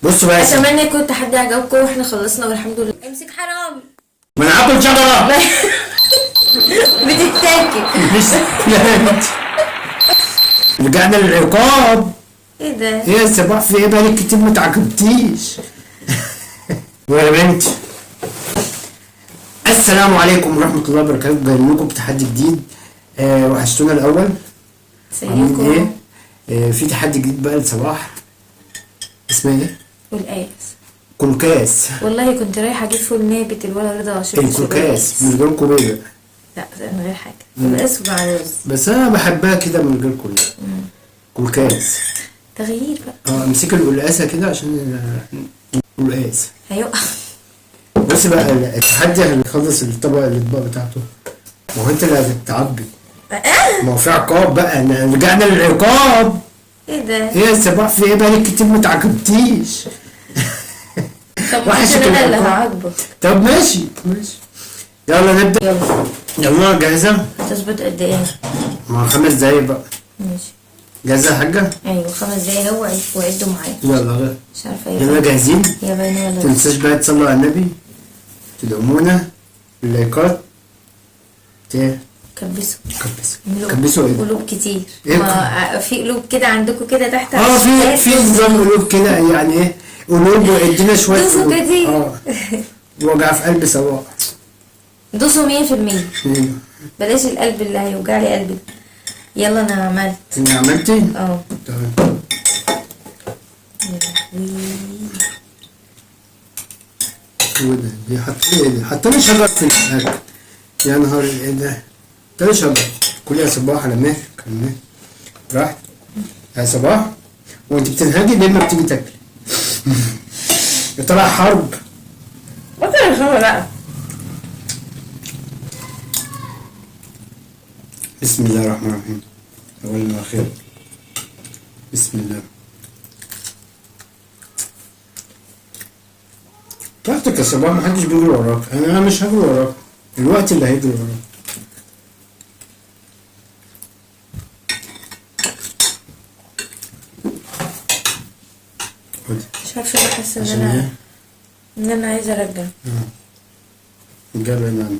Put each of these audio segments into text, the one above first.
بصوا بقى يا سيدي. اتمنى يكون التحدي عجبكم واحنا خلصنا والحمد لله. امسك حرامي. ما انا هاكل شجره. بتتاكل. مش رجعنا للعقاب. ايه ده؟ ايه يا صباح، في ايه؟ بقالك كتير ما تعاقبتيش. ويا بنت، السلام عليكم ورحمه الله وبركاته. جاي لكم بتحدي جديد. وحشتونا الاول. سيكم. ايه؟ في تحدي جديد بقى لصباح. اسمها ايه؟ والقاس. كلكاس. والله كنت رايحه اجيب فول نابت الولا رضا شفت الكلكاس من غير كوبايه. لا من غير حاجه. والقاس مع رز. بس انا بحبها كده من غير كوبايه. كلكاس. تغيير بقى. امسكي القلقاسه كده عشان القلقاس هيقع. بصي بقى، التحدي هنخلص الاطباق بتاعته. ما هو انت اللي هتتعاقبي. ما هو في عقاب بقى، رجعنا للعقاب. ايه ده؟ ايه يا صباح، في ايه؟ بقالك كتير ما تعاقبتيش. طب وحشك انا اللي العقاب. هعاقبك. طب ماشي. يلا نبدا. يلا جاهزه؟ هتظبط قد ايه؟ ما 5 دقايق بقى. ماشي. جاهزه يا حاجه؟ ايوه 5 دقايق اهو وعدوا معايا. يلا مش عارفه ايه. يلا جاهزين؟ يا بني ولا متنساش بقى تصلوا على النبي، تدعمونا باللايكات، كبسوا. كبسوا ايه؟ قلوب كتير. إيه؟ ما في قلوب كده عندكم كده تحت. في نظام قلوب كده، يعني ايه قلوب، وادينا شويه دوسوا قلوب. كتير. وجع في قلب صباح. دوسوا 100%. ايوه. بلاش القلب اللي هيوجع لي قلبي. يلا انا عملت. انت عملتي؟ تمام. هو ده حطينا شجر في الاكل. يا نهار ايه ده؟ حطينا شجر. كل يا صباح على مهلك على مهلك. راحت يا صباح. وانت بتنهدي ليه ما بتيجي تاكلي؟ يا طلع حرب. بطل الخبر بقى. بسم الله الرحمن الرحيم. أولا وأخيرا. بسم الله. براحتك يا صباح، محدش بيجري وراك. أنا مش هجري وراك. الوقت اللي هيجري وراك. مش عارفه ليه حاسه ان انا عايزه ارجع. بعيد عني.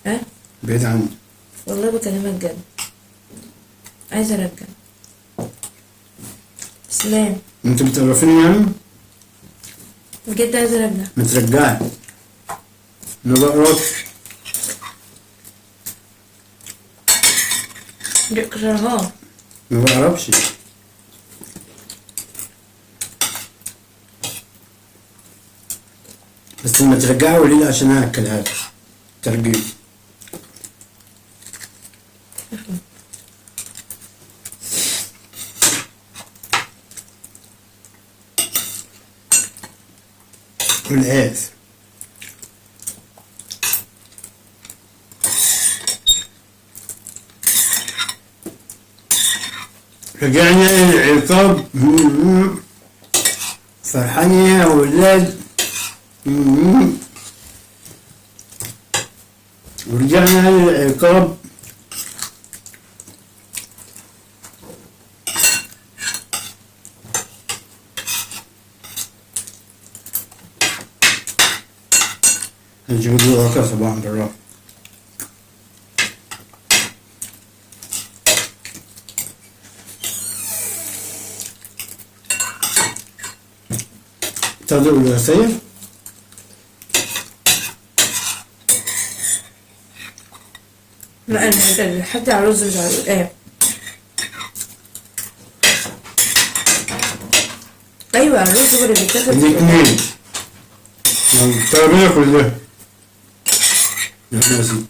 ها؟ بعيد عني. والله بكلمك جد. عايزه ارجع. اسلام. انت بتقرفيني يعني؟ بجد عايزه ارجع. ما ترجعي. ما بقرفش. كرهاه. ما بقرفش. بس لما ترجعي قولي لي عشان انا هاكلها لك. ترجيع. والآس. رجعنا للعقاب. فرحانين يا ولاد. ورجعنا للعقاب. نجيب له وراك صباح بالراحة. تاخدوا القلقاسية؟ لا انا حتى على الرز مش عارف ايه. ايوه الرز هو اللي بيتاكل. الاثنين. الترابيزة كلها. يا ناسي.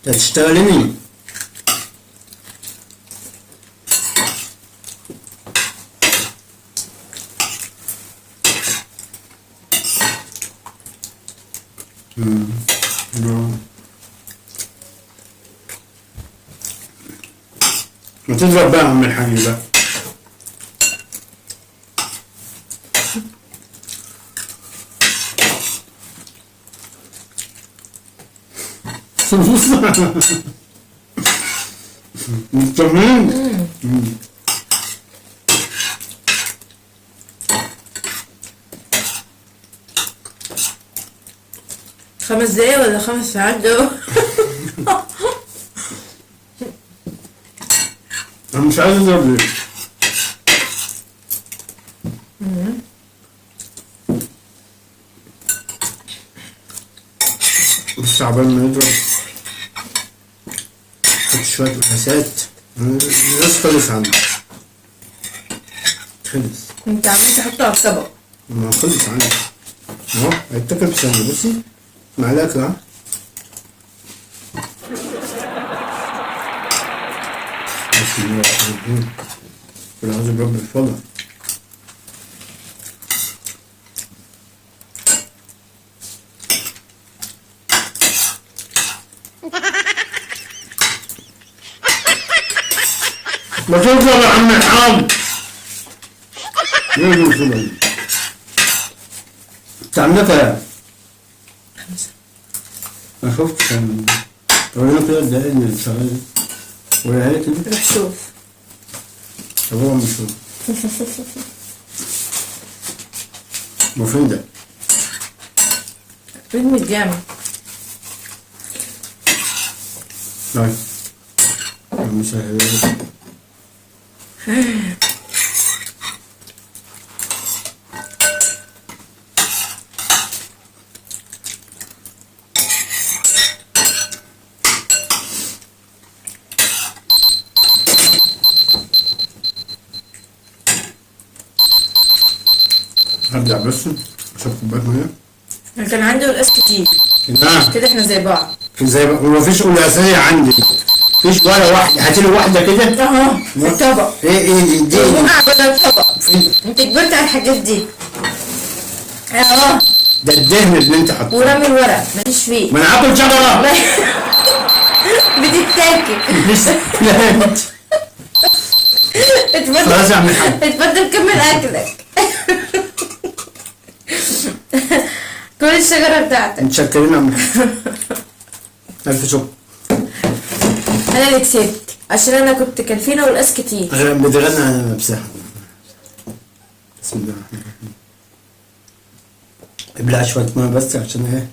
هتشتغليني. ما تضرب بقى من الحاجة بقى. مطمئن. 5 دقايق ولا 5 ساعات دول؟ انا مش عايز اضرب ليه. بس عبال ما يضرب حط شوية قلاسات. الناس خلص عندي. خلص. انت عمال تحطه على الطبق. ما خلص عندي اهو هيتاكل في ثانية. بصي معلقة كده. بسم الله الرحمن الرحيم. والعوذ برب الفضل. ما توصل يا عم الحاج. ليه توصل؟ تعملك يا 5. ما شفتش انا. طب انا كده اتضايقني شغال ولا هي كده. روح شوف. طب هو مش المفروض ده رتم الجامد. طيب مش هرجع بس اشرب كوبايه ميه. انا كان عندي قلقاس كتير. نعم كده احنا زي بعض. زي بقى ومفيش قلاسية عندي. مفيش ولا واحدة. هاتي لي واحدة كده. اهو في الطبق. ايه دي وقع بدل الطبق. فين؟ انت كبرت على الحاجات دي. اهو. ده الدهن اللي انت حاطه. ورامي الورق ماليش فيه. ما انا هاكل شجرة. بتتاكل. لسه لا انت. خلاص يا عم الحاج. اتفضل كمل اكلك. كل الشجرة بتاعتك. متشكرين يا عم الحاج. الف شكر. انا اللي كسبت عشان انا كنت كان فينا قلقاس كتير. بتغنى على نفسها. بسم الله الرحمن الرحيم. ابلع شوية ميه بس عشان ايه.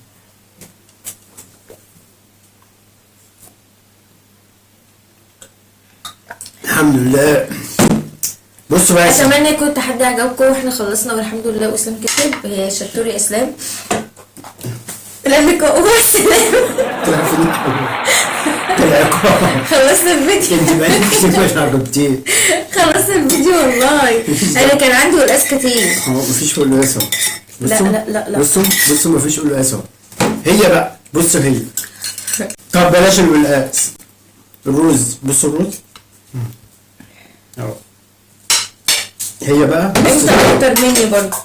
الحمد لله. بصوا بقى. اتمنى يكون التحدي عجبكم واحنا خلصنا والحمد لله واسلام كسب. هي شطوري اسلام. لك والسلام. خلصنا الفيديو. انت بقالك كتير مش عجبتيه. خلصنا الفيديو والله. انا كان عندي قلقاس كتير. هو مفيش قلقاس اهو. لا لا لا لا. بصوا مفيش قلقاس اهو. هي بقى بصوا هي. طب بلاش القلقاس. الرز بصوا الرز اهو. هي بقى انت اكتر مني برضه.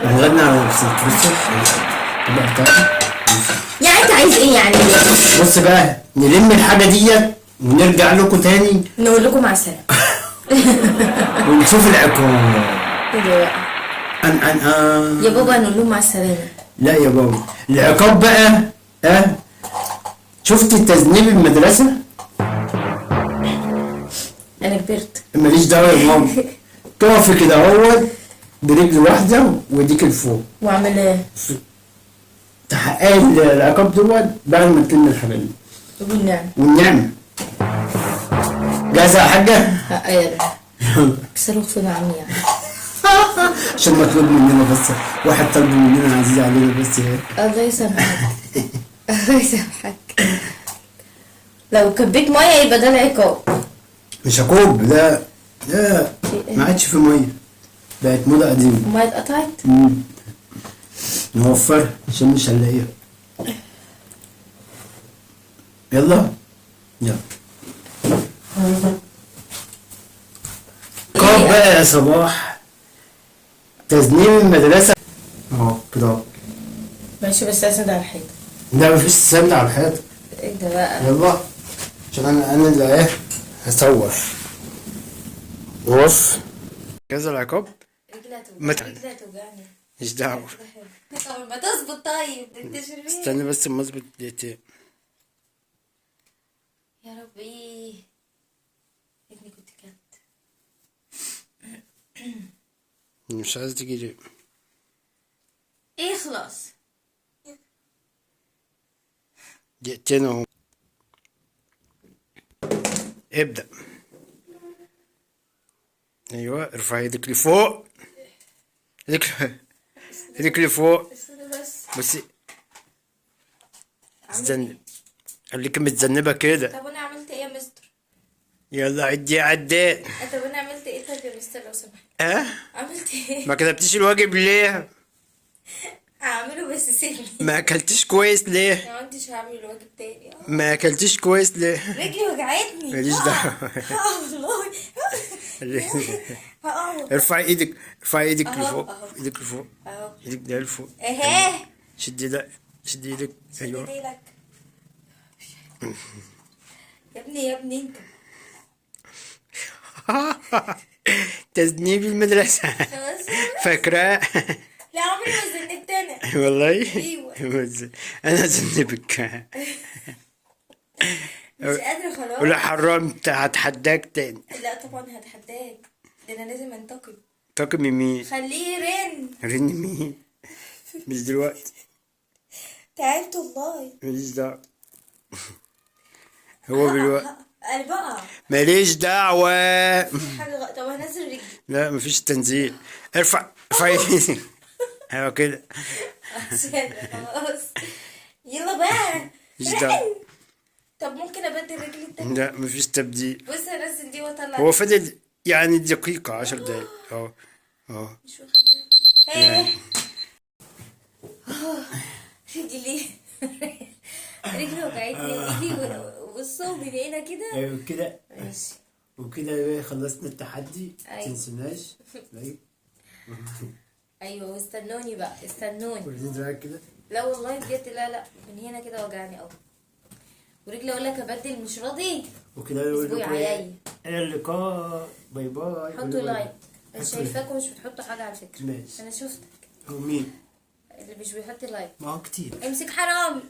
هنغني على نفسك. بصوا تبقى بتاعتي. يعني انت عايز ايه يعني؟ بص بقى نلم الحاجة ديت ونرجع لكم تاني نقول لكم مع السلامة. ونشوف العقاب. ايه ده بقى؟ يا بابا نقول لهم مع السلامة. لا يا بابا العقاب بقى. شفت تذنيب المدرسة؟ انا كبرت. ماليش دعوة يا ماما. تقفي كده اهوت برجل واحدة وديك لفوق. واعمل ايه؟ تحققي العقاب دوت بعد ما تلم الحاجات دي. والنعم. والنعمة. جاهزة يا حاجة؟ يلا. كسروا خصونا عني يعني. عشان مطلوب مننا بس. واحد طلب مننا عزيز علينا بس ايه. الله يسامحك. الله يسامحك. لو كبيت ميه يبقى ده العقاب. مش عقاب لا. لا ما عادش في مية. بقت موضة قديمة. الميه اتقطعت. نوفرها عشان مش هنلاقيها. يلا عقاب بقى يا صباح. تذنيب المدرسة اهو كده اهو. ماشي بس اسند على الحيطه. لا مفيش سند على الحيطة. ايه ده بقى؟ يلا عشان انا اللي ايه هصور. وقف. كذا العقاب. رجلها توجعني. مش دعوة. طب ما تظبط طيب تنتشر فيه. استنى بس اما اظبط دقيقتين. يا ربي. ابني كنت كات. مش عايز تيجي ليه؟ اخلص. دقيقتين اهو. ابدأ. ايوه ارفع ايدك لفوق. ايدك لفوق. استنى بس. بصي عملت استنى، خليكي متذنبة كده. طب انا عملت ايه يا مستر؟ يلا عدي عديت. طب انا عملت ايه طيب يا مستر لو سمحت؟ اه عملت ايه؟ ما كتبتيش الواجب ليه؟ هعمله بس سيبني. ما اكلتيش كويس ليه؟ ما عنديش هعمل الواجب تاني. ما اكلتيش كويس ليه؟ رجلي وجعتني. ماليش دعوة. والله. ارفعي ايدك، ارفعي ايدك أهو، لفوق، أهو. ايدك لفوق، اهو. ايدك ده لفوق. اهي. شدي ده، شدي ايدك. ايوه. شديت لك. يا ابني يا ابني انت. تذنيب المدرسة. خلاص. فاكرة؟ لا عمري ما زنبت انا. والله؟ ايوه. انا ذنبك. مش قادرة خلاص. ولا حرمت هتحداك تاني. لا طبعا هتحداك. ده انا لازم انتقم. طاقم مين؟ خليه يرن. رن مين؟ مش دلوقتي. تعبت والله. ماليش دعوة. هو دلوقتي. انا بقى. ماليش دعوة. حاجة طب هنزل رجلي. لا مفيش تنزيل. ارفع ايدك. ايوه كده. مش قادرة خلاص. يلا بقى. مش دعوة. رن. طب ممكن ابدل رجلي التانية؟ لا مفيش تبديل. بص هنزل دي واطلع هو دي. فضل يعني دقيقة 10 دقايق. اه اه مش واخد بالي. يعني. رجلي. رجلي وجعتني وايدي والصوب هنا كده. ايوه كده. ماشي. وكده خلصنا التحدي. أيوة. تنسوناش. ايوه واستنوني بقى استنوني. وريني دراعك كده. لا والله بجد لا من هنا كده وجعني قوي. ورجلي اقول لك ابدل مش راضي. وكده اسبوعي عياي. الى اللقاء. باي باي. حطوا لايك. انا شايفاكم مش بتحطوا حاجه على فكره. ماشي. انا شفتك. هو مين؟ اللي مش بيحط لايك. ما هو كتير. امسك حرامي.